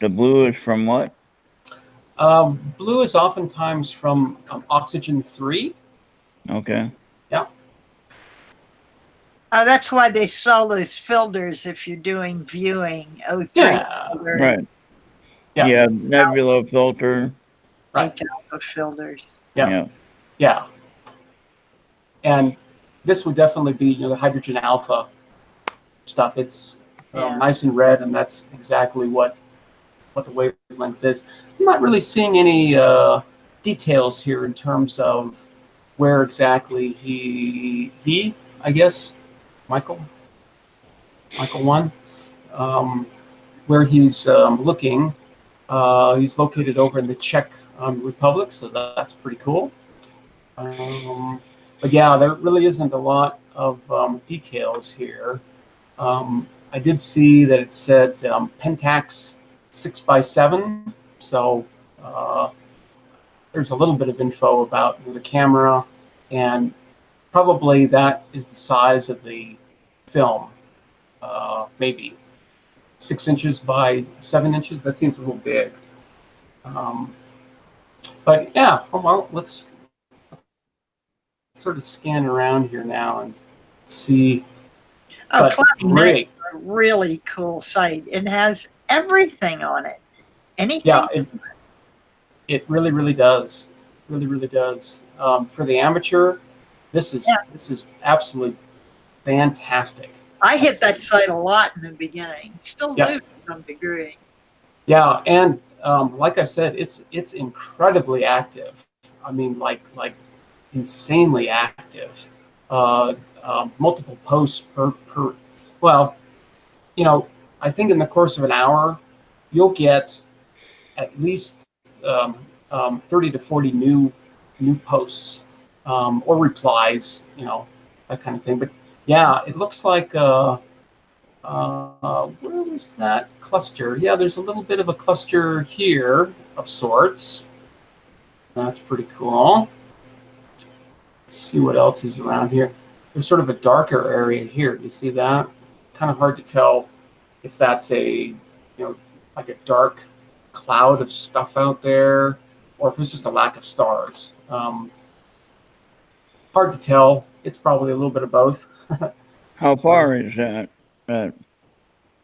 the blue is from what? Blue is oftentimes from oxygen 3. Okay. Yeah. That's why they sell those filters if you're doing viewing. O3 Yeah. filter, Right. Yeah. Yeah. Nebula filter. Right. H-alpha filters. Yeah. Yeah. Yeah. And this would definitely be the hydrogen alpha stuff. It's Yeah. nice and red, and that's exactly what the wavelength is. I'm not really seeing any details here in terms of where exactly he I guess Michael 1, where he's looking. He's located over in the Czech Republic, so that's pretty cool. But yeah, there really isn't a lot of details here. I did see that it said Pentax 6x7, so there's a little bit of info about the camera, and probably that is the size of the film, maybe 6 inches by 7 inches. That seems a little big. But yeah, well, let's sort of scan around here now and see. Oh, But Cloudy Night great. is a really cool site. It has everything on it. Anything. Yeah, it really, really does. Really, really does. For the amateur, this is absolutely fantastic. I hit that site a lot in the beginning. Still do Yeah. to some degree. Yeah, and like I said, it's incredibly active. I mean, like insanely active. Multiple posts per. Well, I think in the course of an hour, you'll get at least 30 to 40 new posts or replies, that kind of thing. But yeah, it looks like where was that cluster? Yeah, there's a little bit of a cluster here of sorts. That's pretty cool. Let's see what else is around here. There's sort of a darker area here. You see that? Kind of hard to tell if that's like a dark cloud of stuff out there, or if it's just a lack of stars. Hard to tell. It's probably a little bit of both. How far is that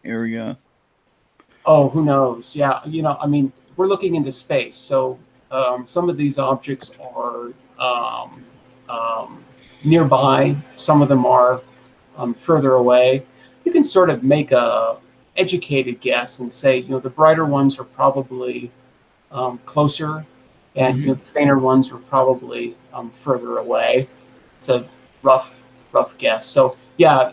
area? Oh, who knows? Yeah, I mean, we're looking into space, so some of these objects are nearby. Some of them are further away. You can sort of make a educated guess and say, the brighter ones are probably closer, and the fainter ones are probably further away. It's a rough guess. So yeah,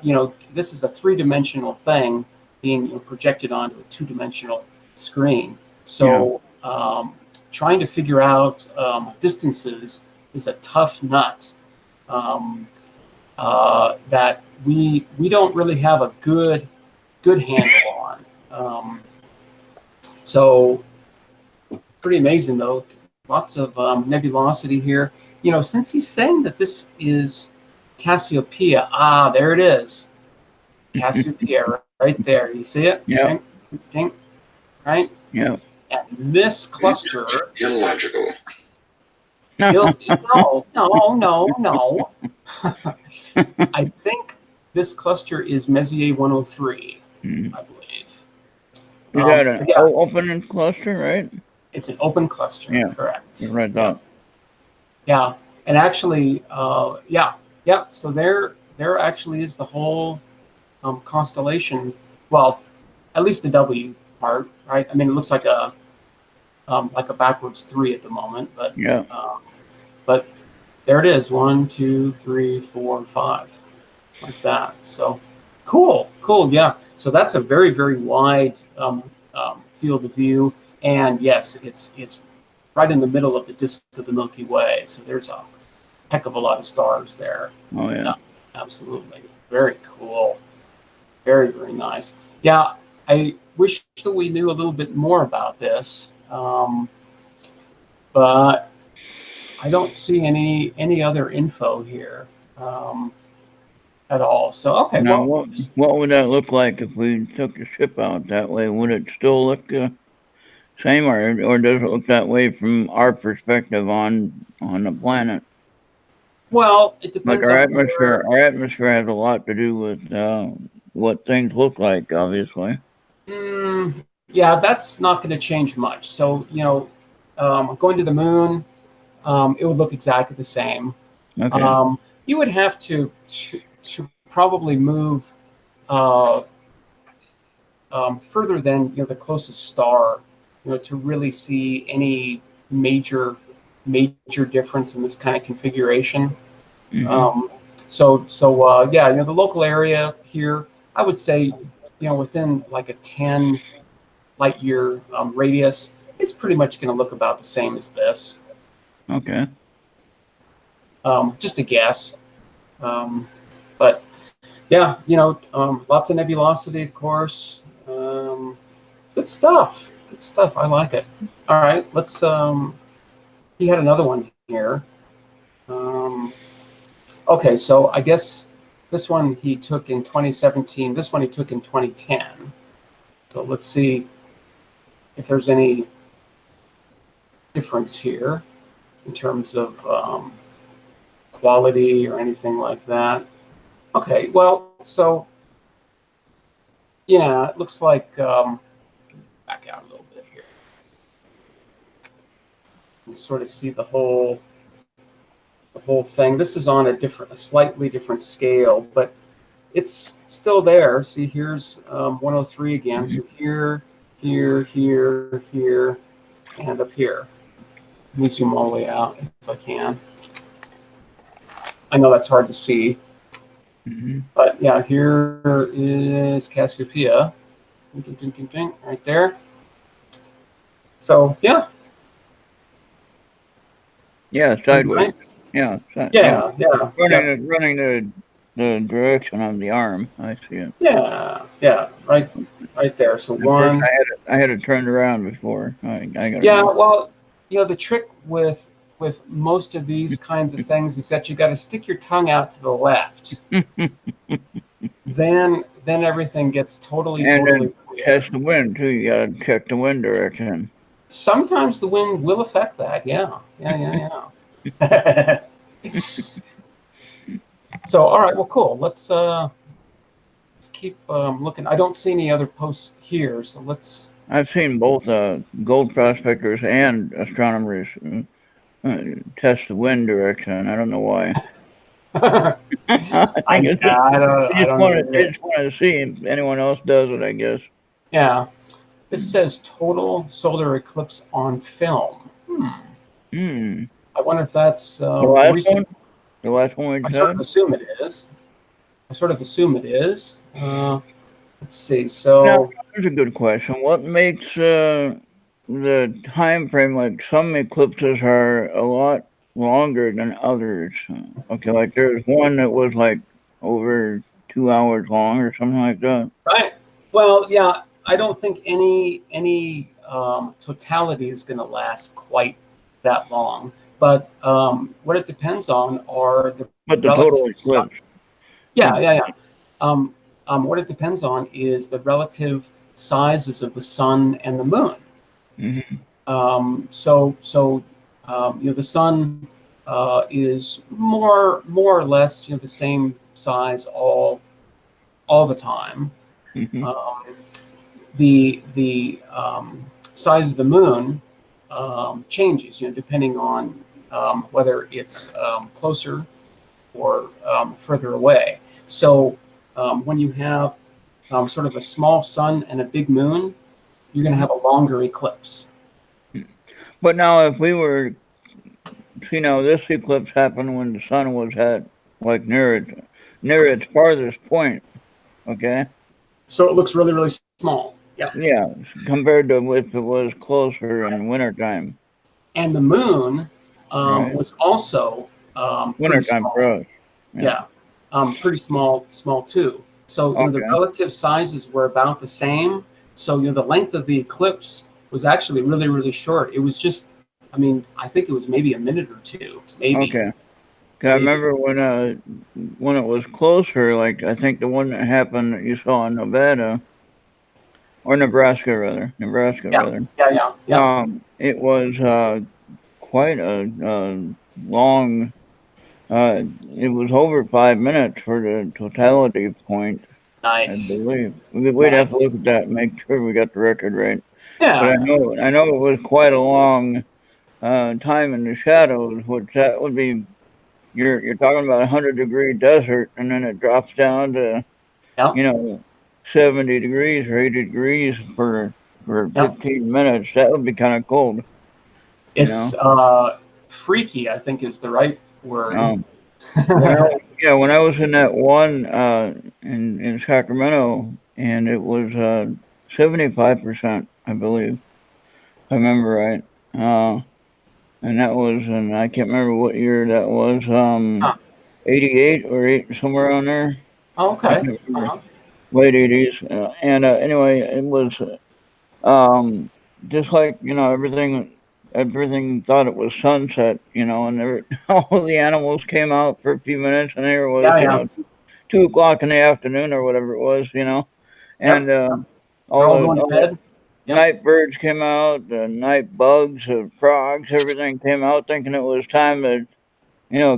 this is a 3-dimensional thing being projected onto a 2-dimensional screen. So trying to figure out distances is a tough nut that we don't really have a good handle on. So pretty amazing though. Lots of nebulosity here. Since he's saying that this is Cassiopeia, there it is. Cassiopeia right there. You see it? Yeah. Right? Yeah. And this cluster. Illogical. No. I think this cluster is Messier 103, I believe. Is that an open cluster, right? It's an open cluster, correct. That's what I thought. Yeah, and actually, so there actually is the whole constellation. Well, at least the W part, right? I mean, it looks like a backwards 3 at the moment, but but there it is, 1, 2, 3, 4, 5, like that. So cool, yeah. So that's a very, very wide field of view. And yes, it's right in the middle of the disk of the Milky Way. So there's a heck of a lot of stars there. Oh, yeah. Absolutely. Very cool. Very, very nice. Yeah, I wish that we knew a little bit more about this. But I don't see any other info here at all. So, okay. Now, what would that look like if we took the ship out that way? Would it still look same, or does it look that way from our perspective on the planet? Well, it depends. Like our atmosphere has a lot to do with what things look like, obviously. Yeah, that's not going to change much. So, going to the moon, it would look exactly the same. Okay. You would have to probably move further than the closest star, to really see any major difference in this kind of configuration. Mhm. Yeah, the local area here, I would say, within like a 10 light year radius, it's pretty much going to look about the same as this. Okay. Just a guess. But yeah, lots of nebulosity, of course. Good stuff. Good stuff. I like it. All right, let's. He had another one here. Okay, so I guess this one he took in 2017. This one he took in 2010. So let's see if there's any difference here in terms of quality or anything like that. Okay, well, so yeah, it looks like back out a little bit here. You sort of see the whole thing. This is on a slightly different scale, but it's still there. See, here's 103 again. So here, and up here. Let me zoom all the way out if I can. I know that's hard to see, but yeah, here is Cassiopeia, right there. So yeah. Yeah, sideways. Nice. Yeah. Yeah. Running the direction of the arm. I see it. Yeah. Right there. So Of course, one. I had it turned around before. I got Yeah. Well, the trick with most of these kinds of things is that you got to stick your tongue out to the left. then everything gets totally clear. Test the wind too. You gotta check the wind direction. Sometimes the wind will affect that. Yeah. So all right, well, cool. Let's keep looking. I don't see any other posts here, so let's. I've seen both gold prospectors and astronomers test the wind direction. I don't know why. I just wanted to see if anyone else does it, I guess. Yeah. This says total solar eclipse on film. I wonder if that's recent. The last one I sort of assume it is. Let's see. So now, here's a good question. What makes the time frame, like some eclipses are a lot longer than others? Okay, like there's one that was like over 2 hours long or something like that. Right. Well, yeah, I don't think any totality is going to last quite that long. But what it depends on are the total eclipse. Yeah. What it depends on is the relative sizes of the sun and the moon. The sun is more or less the same size all the time. The size of the moon changes, depending on whether it's closer or further away. So when you have sort of a small sun and a big moon, you're going to have a longer eclipse. But now, if we were, this eclipse happened when the sun was at like near its farthest point. Okay. So it looks really, really small. Yeah. Yeah, compared to if it was closer in wintertime. And the moon was also wintertime for us. Yeah. Pretty small too. So the relative sizes were about the same. So the length of the eclipse was actually really, really short. It was just, I think it was maybe a minute or two, maybe. Okay. I remember when it was closer, like I think the one that happened that you saw in Nevada, or Nebraska rather. Yeah. It was quite a long. It was over 5 minutes for the totality point. Nice. I believe we'd have to look at that and make sure we got the record right. Yeah. But I know it was quite a long time in the shadows, which that would be. You're talking about 100-degree desert, and then it drops down to, 70 degrees or 80 degrees for 15 minutes, that would be kind of cold. It's freaky, I think is the right word. When I was in that one in Sacramento, and it was 75%, I believe, if I remember right. And that was, and I can't remember what year that was. 88 or 8, somewhere on there. Oh, okay. Late 80s. Anyway, it was just like, everything thought it was sunset, and all the animals came out for a few minutes, and there was, 2 o'clock in the afternoon or whatever it was, and all the night birds came out, the night bugs, the frogs, everything came out, thinking it was time to,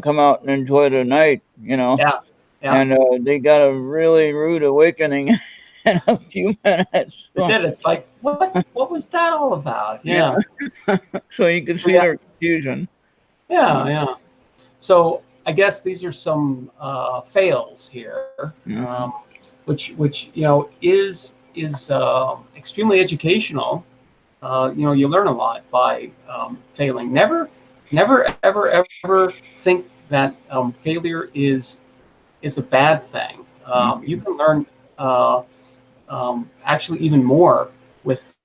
come out and enjoy the night, and they got a really rude awakening in a few minutes. It did. It's like, what was that all about? Yeah. So you can see their confusion. Yeah. So I guess these are some fails here, which is extremely educational. You learn a lot by failing. Never, ever think that failure is a bad thing. You can learn actually even more with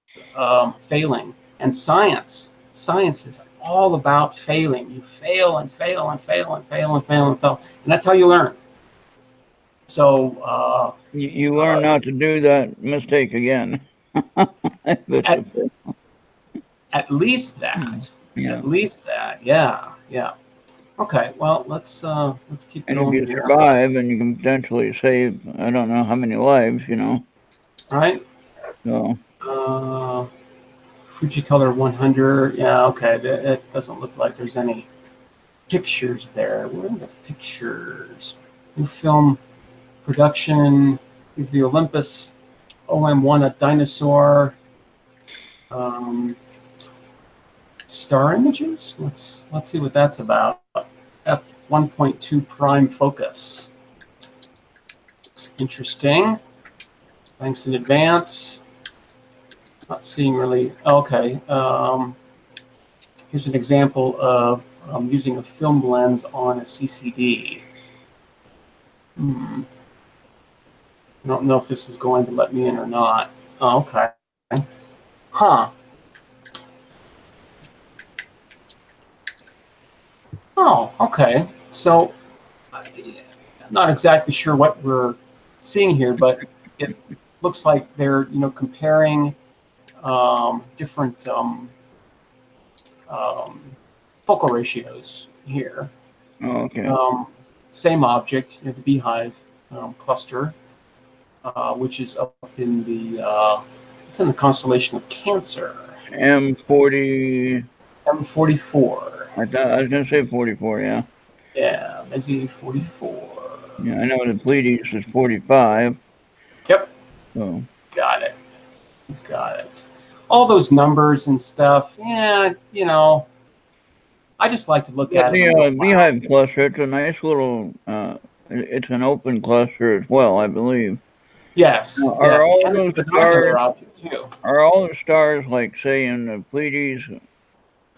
failing. And science is all about failing. You fail and fail and fail and fail and fail and fail, and that's how you learn. So you learn not to do that mistake again. at least that. At least that. Yeah. Okay. Well, let's keep going. And if you survive, and you can potentially save, I don't know how many lives, Right. So. Fujicolor 100. Yeah. Okay. It doesn't look like there's any pictures there. Where are the pictures? New film production. Is the Olympus OM1 a dinosaur? Star images. Let's see what that's about. F1.2 prime focus. Interesting. Thanks in advance. Not seeing really. Okay. Here's an example of using a film lens on a CCD. I don't know if this is going to let me in or not. Oh, okay. Huh. Oh, okay. So, I'm not exactly sure what we're seeing here, but it looks like they're, comparing different focal ratios here. Oh, okay. Same object, the beehive cluster, which is up in the it's in the constellation of Cancer. M44. I was going to say 44, yeah. Yeah, Mezzi 44. Yeah, I know the Pleiades is 45. Yep. So. Got it. All those numbers and stuff, yeah, I just like to look at it. The beehive cluster, it's a nice little, it's an open cluster as well, I believe. Yes. Are all and those it's a binocular object too. Are all the stars, like, say, in the Pleiades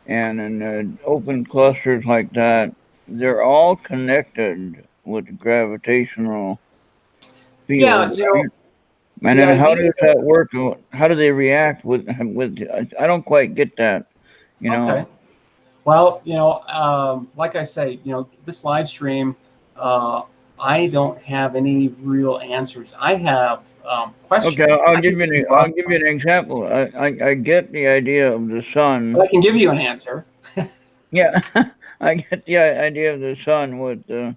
and in the open clusters like that, they're all connected with gravitational field? Yeah, and then how does that work? How do they react with? I don't quite get that. Okay. Well, like I say, this live stream, I don't have any real answers. I have questions. Okay, I'll give you an example. I get the idea of the sun. I can give you an answer. Yeah, I get the idea of the sun with the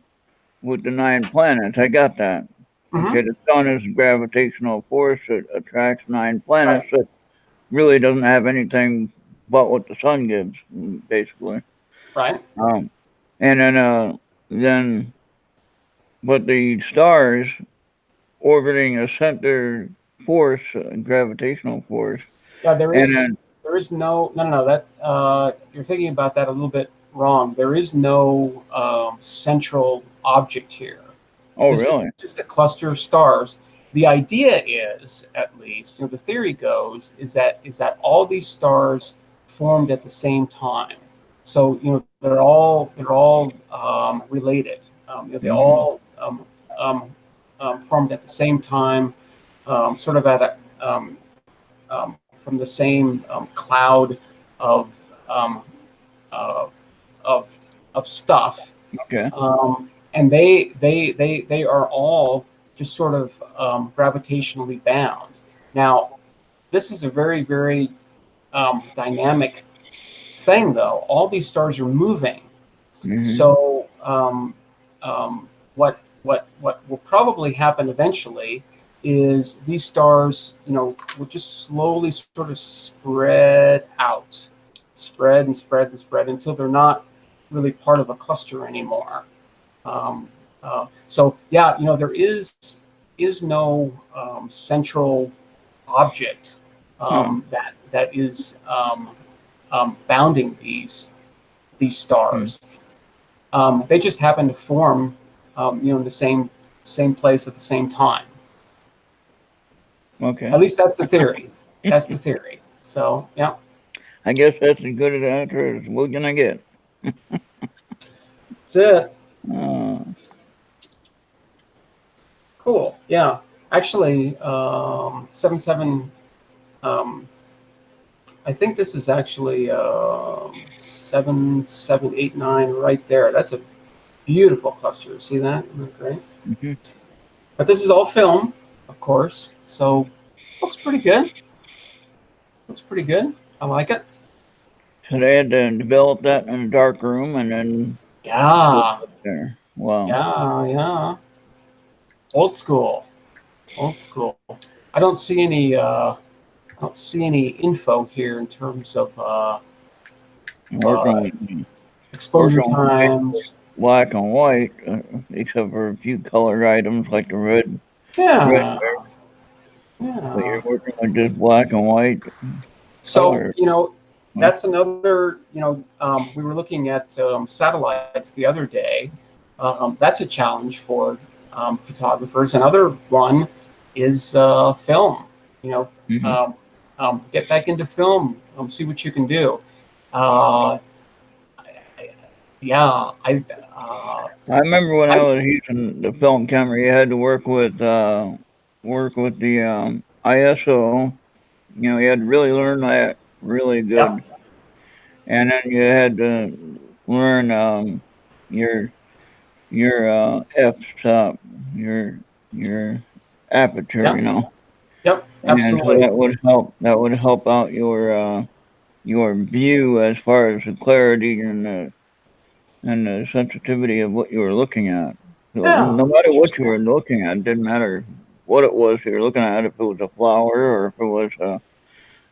9 planets. I got that. Okay, the sun is a gravitational force that attracts 9 planets that really doesn't have anything but what the sun gives, basically. Right. And then, but the stars orbiting a center force, gravitational force. Yeah, there is no. That you're thinking about that a little bit wrong. There is no central object here. Oh, this really? Is just a cluster of stars. the idea is, at least, the theory goes, is that all these stars formed at the same time. So they're all related. They all formed at the same time, sort of from the same cloud of um, uh, of stuff, Okay. and they are all just sort of gravitationally bound. Now, this is a very, very dynamic thing, though. All these stars are moving. So what will probably happen eventually is these stars, will just slowly sort of spread out, spread and spread and spread until they're not really part of a cluster anymore. So yeah, there is no central object that is bounding these stars. They just happen to form, in the same place at the same time. Okay. At least that's the theory. That's the theory. So yeah. I guess that's as good an answer as we're gonna get. That's it. Uh, Cool. Yeah. Actually, 77. I think this is actually 7789 right there. That's a beautiful cluster. See that? Isn't that great? mm-hmm. But this is all film, of course. So looks pretty good. Looks pretty good. I like it. So they had to develop that in a dark room and then put Yeah. it up there. Wow. Yeah. Old school. Old school. I don't see any info here in terms of exposure working with times. black and white, except for a few colored items like the red. Yeah. But you're working with just black and white. So color. that's another. We were looking at satellites the other day. That's a challenge for photographers. Another one is film. Get back into film. See what you can do. Yeah, I remember when I was using the film camera, you had to work with the ISO. You had to really learn that really good, and then you had to learn your f-stop, your aperture. Yep, and absolutely. so that would help out your view as far as the clarity and the sensitivity of what you were looking at. So no matter what you were looking at, it didn't matter what it was you were looking at, if it was a flower or if it was,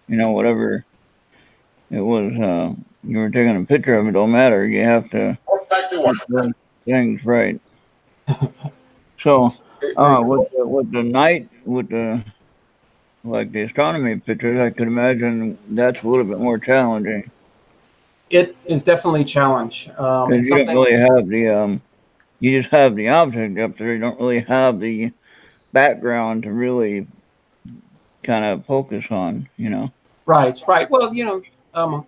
whatever it was, you were taking a picture of, it don't matter. You have to get those things right. So, with the night, with the astronomy pictures, I could imagine that's a little bit more challenging. It is definitely a challenge. Because you don't really have the you just have the object up there. You don't really have the background to really kind of focus on, Right. Well,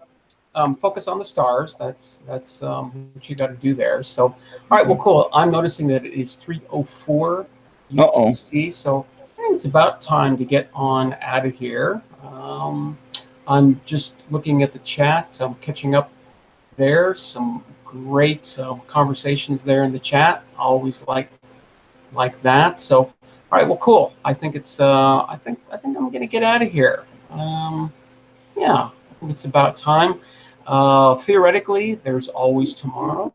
focus on the stars. That's what you got to do there. So, all right. Well, cool. I'm noticing that it is 3:04 UTC. So I think it's about time to get on out of here. I'm just looking at the chat. I'm catching up there. Some great conversations there in the chat. Always like that. So, all right. Well, cool. I think it's. I think I'm gonna get out of here. Yeah. I think it's about time. Theoretically, there's always tomorrow.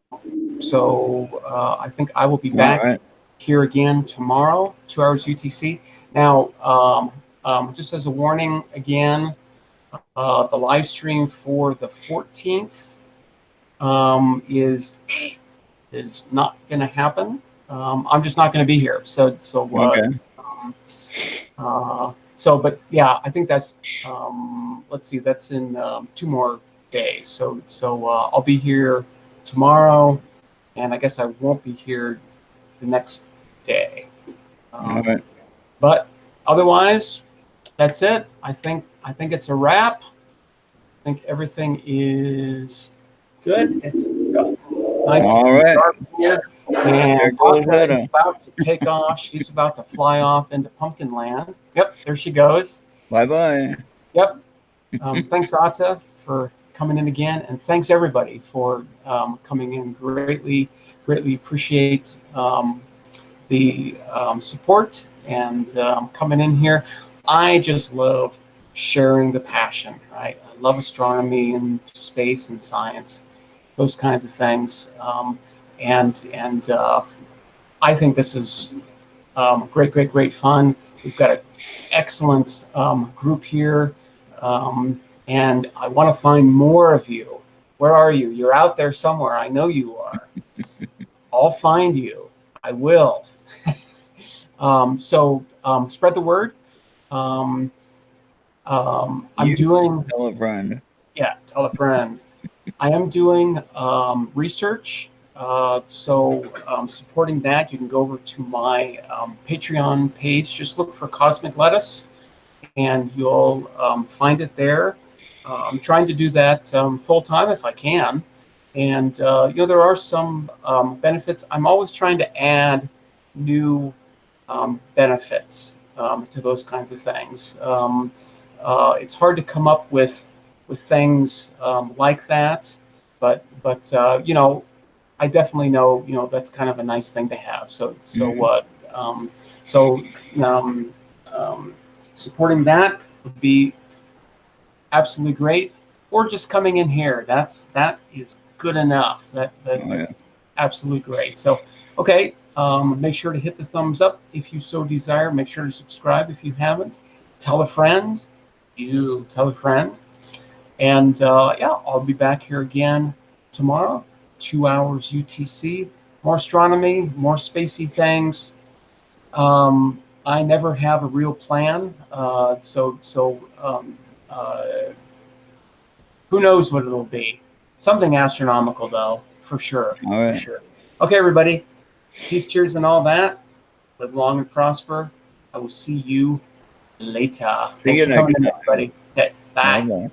So I think I will be back here again tomorrow, 2 hours UTC. Now, just as a warning again, the live stream for the 14th is not going to happen. I'm just not going to be here. But yeah, I think that's let's see, that's in 2 more days. So I'll be here tomorrow, and I guess I won't be here the next day. All right. But otherwise, that's it. I think it's a wrap. I think everything is good. It's nice All and right. dark here. And There goes Ata is Etta. about to take off. She's about to fly off into Pumpkin Land. Yep, there she goes. Bye-bye. Yep. Thanks, Ata, for coming in again. And thanks, everybody, for coming in. Greatly appreciate the support and coming in here. I just love sharing the passion, right? I love astronomy and space and science, those kinds of things. And I think this is great fun. We've got an excellent group here, and I want to find more of you. Where are you? You're out there somewhere. I know you are. I'll find you. I will. So spread the word. I'm doing. Tell a friend. Yeah, tell a friend. I am doing research. So supporting that, you can go over to my Patreon page. Just look for Cosmic Lettuce, and you'll find it there. I'm trying to do that full time if I can. And there are some benefits. I'm always trying to add new benefits to those kinds of things. It's hard to come up with things like that, but I definitely know that's kind of a nice thing to have. So supporting that would be absolutely great, or just coming in here. That is good enough. That's absolutely great. So okay, make sure to hit the thumbs up if you so desire. Make sure to subscribe if you haven't. Tell a friend. You tell a friend. And I'll be back here again tomorrow, 2 hours UTC. More astronomy, more spacey things. I never have a real plan, so who knows what it'll be. Something astronomical, though, for sure. All right. For sure. Okay, everybody. Peace, cheers, and all that. Live long and prosper. I will see you later. Thanks for coming in, everybody. Okay, bye. Bye-bye.